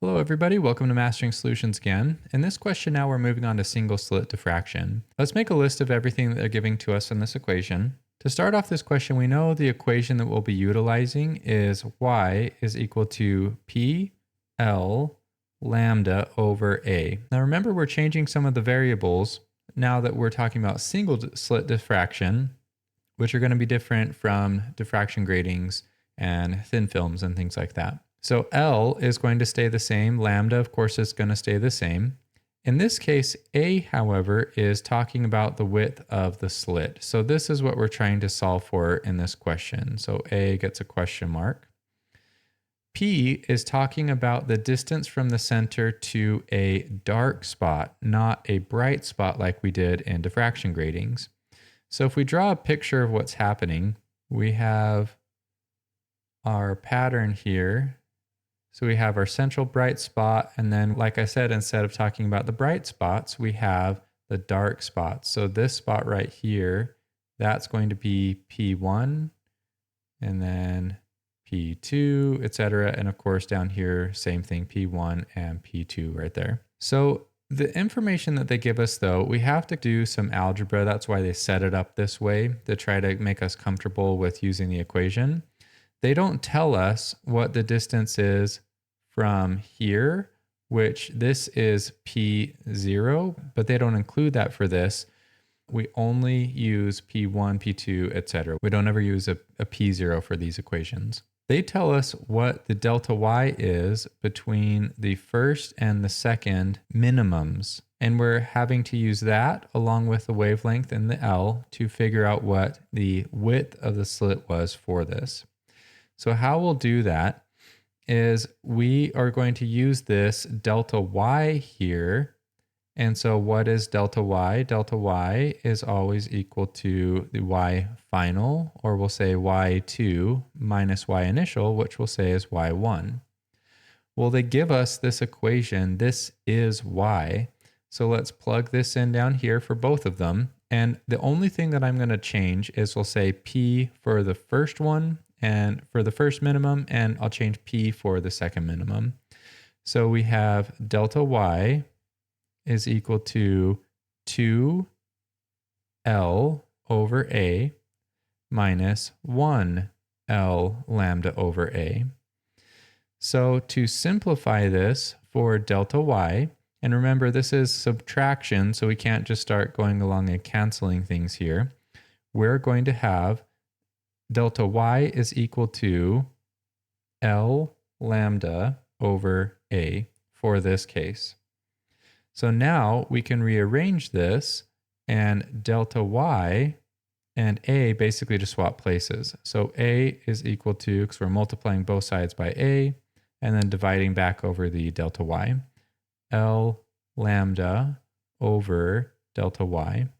Hello everybody, welcome to Mastering Solutions again. In this question now we're moving on to single slit diffraction. Let's make a list of everything that they're giving to us in this equation. To start off this question, we know the equation that we'll be utilizing is y is equal to p L lambda over a. Now remember, we're changing some of the variables now that we're talking about single slit diffraction, which are going to be different from diffraction gratings and thin films and things like that. So L is going to stay the same. Lambda, of course, is going to stay the same. In this case, A, however, is talking about the width of the slit. So this is what we're trying to solve for in this question. So A gets a question mark. P is talking about the distance from the center to a dark spot, not a bright spot like we did in diffraction gratings. So if we draw a picture of what's happening, we have our pattern here. So we have our central bright spot, and then, like I said, instead of talking about the bright spots, we have the dark spots. So this spot right here, that's going to be P1, and then P2, etc. And of course down here, same thing, P1 and P2 right there. So the information that they give us though, we have to do some algebra. That's why they set it up this way, to try to make us comfortable with using the equation. They don't tell us what the distance is from here, which this is P0, but they don't include that for this. We only use P1, P2, etc. We don't ever use a P0 for these equations. They tell us what the delta y is between the first and the second minimums. And we're having to use that along with the wavelength and the L to figure out what the width of the slit was for this. So how we'll do that is we are going to use this delta y here. And so what is delta y? Delta y is always equal to the y final, or we'll say y2 minus y initial, which we'll say is y1. Well, they give us this equation. This is y. So let's plug this in down here for both of them. And the only thing that I'm going to change is we'll say p for the first one and for the first minimum, and I'll change p for the second minimum. So we have delta y is equal to 2L over A minus 1L lambda over A. So to simplify this for delta y, and remember this is subtraction, so we can't just start going along and canceling things here. We're going to have delta y is equal to L lambda over A for this case. So now we can rearrange this, and delta y and A basically just swap places. So A is equal to, because we're multiplying both sides by A, and then dividing back over the delta y, L lambda over delta y.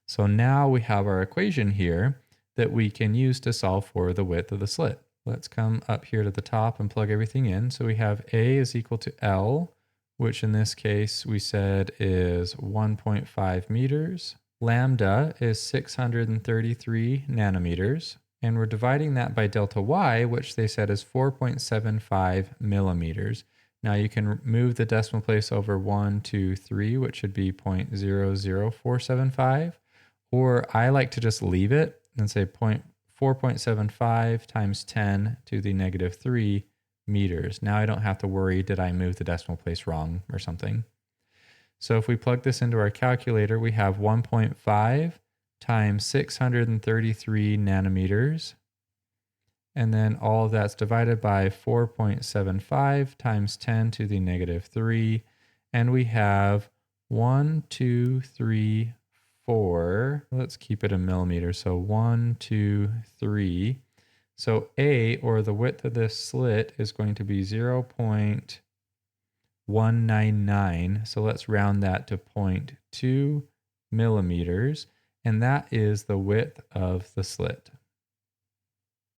So now we have our equation here that we can use to solve for the width of the slit. Let's come up here to the top and plug everything in. So we have A is equal to L, which in this case we said is 1.5 meters. Lambda is 633 nanometers. And we're dividing that by delta y, which they said is 4.75 millimeters. Now you can move the decimal place over 1, 2, 3, which should be 0.00475. Or I like to just leave it and say 4.75 times 10 to the negative 3 meters. Now I don't have to worry, did I move the decimal place wrong or something? So if we plug this into our calculator, we have 1.5 times 633 nanometers. And then all of that's divided by 4.75 times 10 to the negative 3. And we have 1, 2, 3, 4. Let's keep it in millimeters. So 1, 2, 3. So A, or the width of this slit, is going to be 0.199. So let's round that to 0.2 millimeters. And that is the width of the slit.